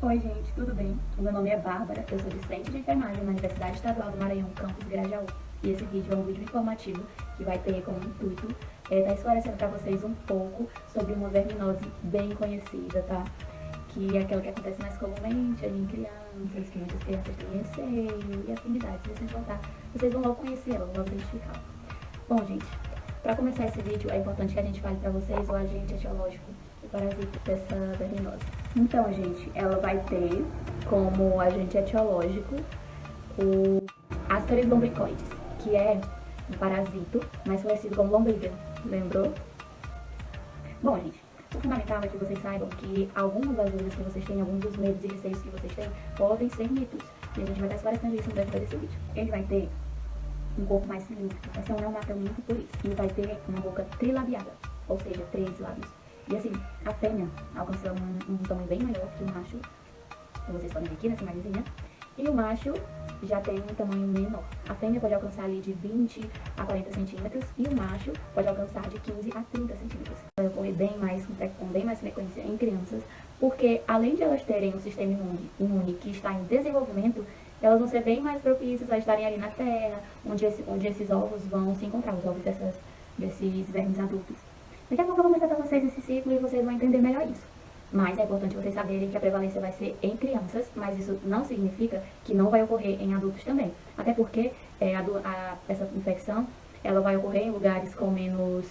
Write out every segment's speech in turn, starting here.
Oi gente, tudo bem? O meu nome é Bárbara, eu sou discente de enfermagem na Universidade Estadual do Maranhão, campus Grajaú. E esse vídeo é um vídeo informativo que vai ter como intuito estar esclarecendo para vocês um pouco sobre uma verminose bem conhecida, tá? Que é aquela que acontece mais comumente ali em crianças, que muitas crianças têm receio e afinidade. Se vocês voltar, vocês vão logo conhecer ela, vão logo identificá-la. Bom gente, para começar esse vídeo é importante que a gente fale para vocês o agente etiológico do parasita dessa verminose. Então, gente, ela vai ter como agente etiológico o Ascaris lumbricoides, que é um parasito mais conhecido como lombriga, lembrou? Bom, gente, o fundamental é que vocês saibam que algumas das dúvidas que vocês têm, alguns dos medos e receios que vocês têm, podem ser mitos. E a gente vai estar esclarecendo isso no decorrer desse vídeo. Ele vai ter um corpo mais cilíndrico, vai ser um neonato muito por isso. E vai ter uma boca trilabiada, ou seja, 3 lábios. E assim, a fêmea alcança um tamanho bem maior que o macho, como vocês podem ver aqui nessa imagenzinha. E o macho já tem um tamanho menor. A fêmea pode alcançar ali de 20 a 40 centímetros e o macho pode alcançar de 15 a 30 centímetros. Vai ocorrer com bem mais frequência em crianças, porque além de elas terem um sistema imune que está em desenvolvimento, elas vão ser bem mais propícias a estarem ali na terra, onde esses ovos vão se encontrar, os ovos desses vermes adultos. Daqui a pouco eu vou mostrar para vocês esse ciclo e vocês vão entender melhor isso. Mas é importante vocês saberem que a prevalência vai ser em crianças, mas isso não significa que não vai ocorrer em adultos também. Até porque essa infecção ela vai ocorrer em lugares com menos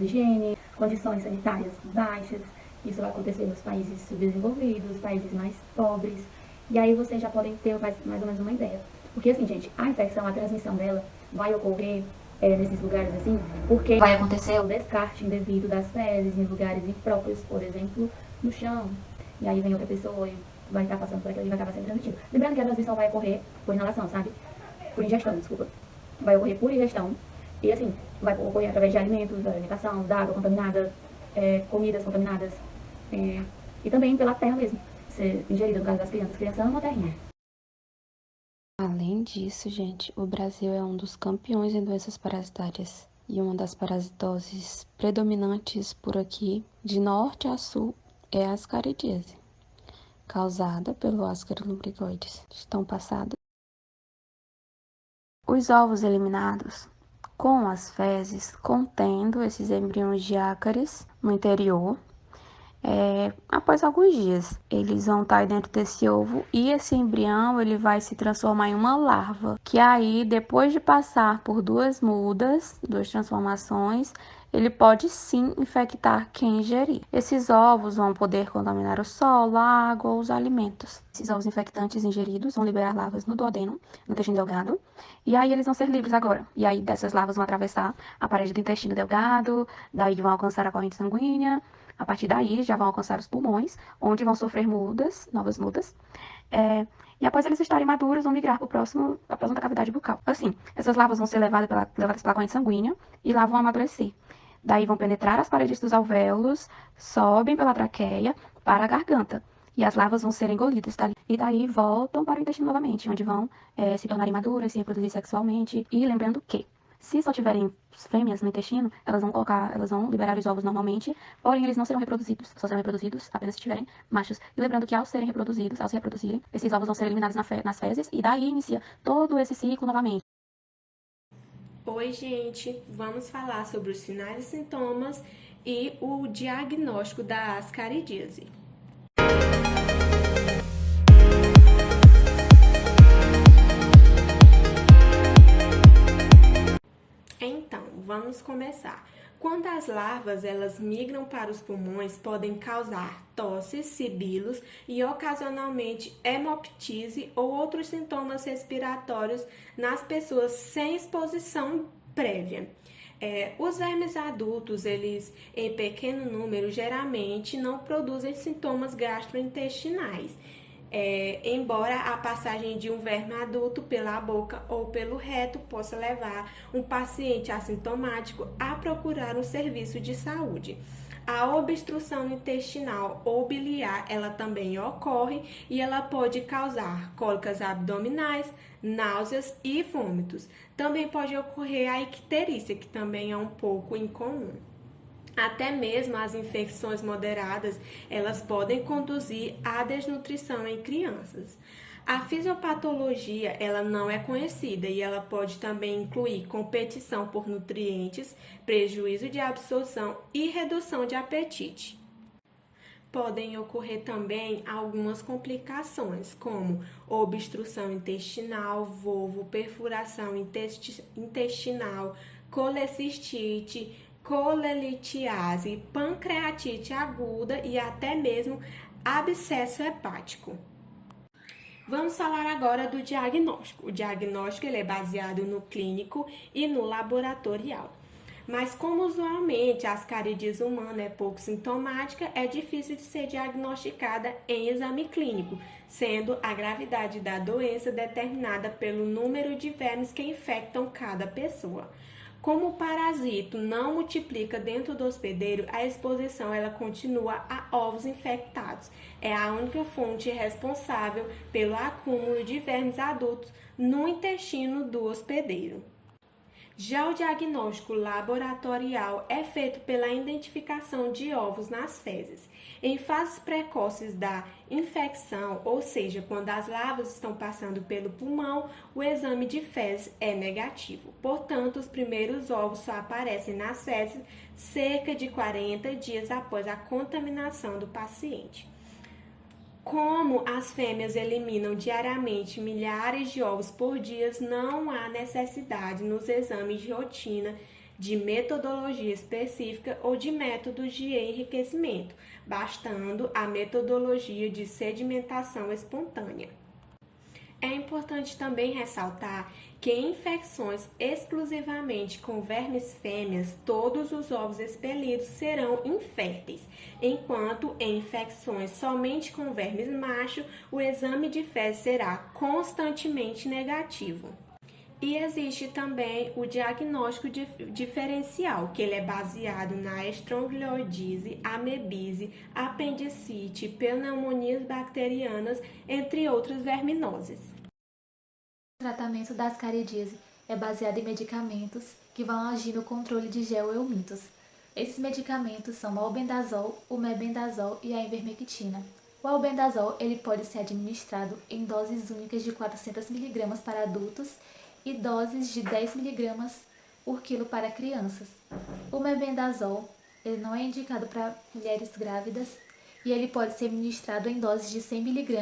higiene, condições sanitárias baixas. Isso vai acontecer nos países subdesenvolvidos, países mais pobres. E aí vocês já podem ter mais ou menos uma ideia. Porque assim, gente, a infecção, a transmissão dela vai ocorrer nesses lugares assim, porque vai acontecer o descarte indevido das fezes em lugares impróprios, por exemplo, no chão. E aí vem outra pessoa e vai estar passando por aquilo e vai acabar sendo transmitido. Lembrando que a transmissão vai ocorrer por inalação, sabe? Por ingestão, desculpa. Vai ocorrer por ingestão. E assim, vai ocorrer através de alimentos, da alimentação, da água contaminada, comidas contaminadas. E também pela terra mesmo. Ser ingerida no caso das crianças. Criança ama a terrinha. Além disso, gente, o Brasil é um dos campeões em doenças parasitárias. E uma das parasitoses predominantes por aqui, de norte a sul, é a ascaridíase, causada pelo Ascaris lumbricoides. Estão passados? Os ovos eliminados com as fezes contendo esses embriões de ácaris no interior, após alguns dias, eles vão estar dentro desse ovo e esse embrião ele vai se transformar em uma larva, que aí, depois de passar por duas transformações, ele pode sim infectar quem ingerir. Esses ovos vão poder contaminar o solo, a água ou os alimentos. Esses ovos infectantes ingeridos vão liberar larvas no duodeno, no intestino delgado, e aí eles vão ser livres agora. E aí dessas larvas vão atravessar a parede do intestino delgado, daí vão alcançar a corrente sanguínea. A partir daí, já vão alcançar os pulmões, onde vão sofrer novas mudas. E após eles estarem maduros, vão migrar para a próxima cavidade bucal. Assim, essas larvas vão ser levadas pela corrente sanguínea e lá vão amadurecer. Daí vão penetrar as paredes dos alvéolos, sobem pela traqueia para a garganta. E as larvas vão ser engolidas, tá? E daí voltam para o intestino novamente, onde vão se tornarem maduras, se reproduzir sexualmente. E lembrando que se só tiverem fêmeas no intestino, elas vão liberar os ovos normalmente, porém eles não serão reproduzidos, só serão reproduzidos apenas se tiverem machos. E lembrando que ao se reproduzirem, esses ovos vão ser eliminados nas fezes e daí inicia todo esse ciclo novamente. Oi, gente! Vamos falar sobre os sinais e sintomas e o diagnóstico da ascaridíase. Então, vamos começar. Quando as larvas elas migram para os pulmões, podem causar tosses, sibilos e ocasionalmente hemoptise ou outros sintomas respiratórios nas pessoas sem exposição prévia. Os vermes adultos, eles em pequeno número, geralmente não produzem sintomas gastrointestinais. Embora a passagem de um verme adulto pela boca ou pelo reto possa levar um paciente assintomático a procurar um serviço de saúde. A obstrução intestinal ou biliar, ela também ocorre e ela pode causar cólicas abdominais, náuseas e vômitos. Também pode ocorrer a icterícia, que também é um pouco incomum. Até mesmo as infecções moderadas, elas podem conduzir à desnutrição em crianças. A fisiopatologia, ela não é conhecida e ela pode também incluir competição por nutrientes, prejuízo de absorção e redução de apetite. Podem ocorrer também algumas complicações, como obstrução intestinal, volvo, perfuração intestinal, colecistite, colelitiase, pancreatite aguda e até mesmo abscesso hepático. Vamos falar agora do diagnóstico. O diagnóstico ele é baseado no clínico e no laboratorial. Mas como usualmente a ascaridíase humana é pouco sintomática, é difícil de ser diagnosticada em exame clínico, sendo a gravidade da doença determinada pelo número de vermes que infectam cada pessoa. Como o parasito não multiplica dentro do hospedeiro, a exposição ela continua a ovos infectados. É a única fonte responsável pelo acúmulo de vermes adultos no intestino do hospedeiro. Já o diagnóstico laboratorial é feito pela identificação de ovos nas fezes. Em fases precoces da infecção, ou seja, quando as larvas estão passando pelo pulmão, o exame de fezes é negativo. Portanto, os primeiros ovos só aparecem nas fezes cerca de 40 dias após a contaminação do paciente. Como as fêmeas eliminam diariamente milhares de ovos por dia, não há necessidade nos exames de rotina de metodologia específica ou de métodos de enriquecimento, bastando a metodologia de sedimentação espontânea. É importante também ressaltar que em infecções exclusivamente com vermes fêmeas, todos os ovos expelidos serão inférteis, enquanto em infecções somente com vermes macho, o exame de fezes será constantemente negativo. E existe também o diagnóstico diferencial, que ele é baseado na estrongiloidise, amebise, apendicite, pneumonias bacterianas, entre outras verminoses. O tratamento da ascaridíase é baseado em medicamentos que vão agir no controle de geoeumintos. Esses medicamentos são o albendazol, o mebendazol e a ivermectina. O albendazol ele pode ser administrado em doses únicas de 400 mg para adultos e doses de 10 mg por quilo para crianças. O mebendazol ele não é indicado para mulheres grávidas e ele pode ser administrado em doses de 100 mg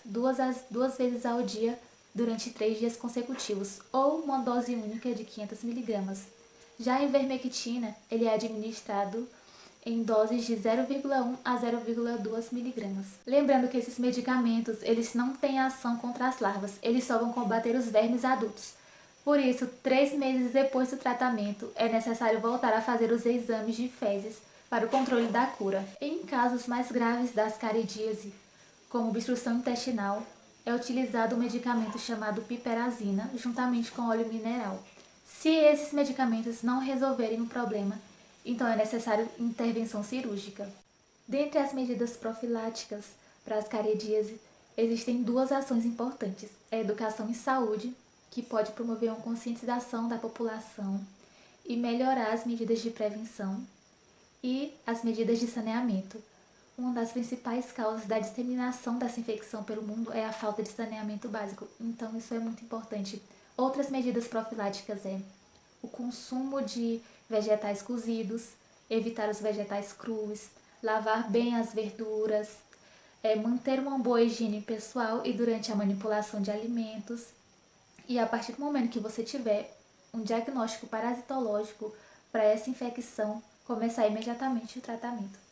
duas vezes ao dia durante 3 dias consecutivos ou uma dose única de 500 mg. Já a ivermectina ele é administrado em doses de 0,1 a 0,2 mg. Lembrando que esses medicamentos eles não têm ação contra as larvas, eles só vão combater os vermes adultos. Por isso, 3 meses depois do tratamento, é necessário voltar a fazer os exames de fezes para o controle da cura. Em casos mais graves da ascaridíase, como obstrução intestinal, é utilizado um medicamento chamado piperazina, juntamente com óleo mineral. Se esses medicamentos não resolverem o problema, então é necessário intervenção cirúrgica. Dentre as medidas profiláticas para a ascaridíase, existem 2 ações importantes: a educação em saúde, que pode promover uma conscientização da população e melhorar as medidas de prevenção, e as medidas de saneamento. Uma das principais causas da disseminação dessa infecção pelo mundo é a falta de saneamento básico, então isso é muito importante. Outras medidas profiláticas é o consumo de vegetais cozidos, evitar os vegetais crus, lavar bem as verduras, manter uma boa higiene pessoal e durante a manipulação de alimentos. E a partir do momento que você tiver um diagnóstico parasitológico para essa infecção, começar imediatamente o tratamento.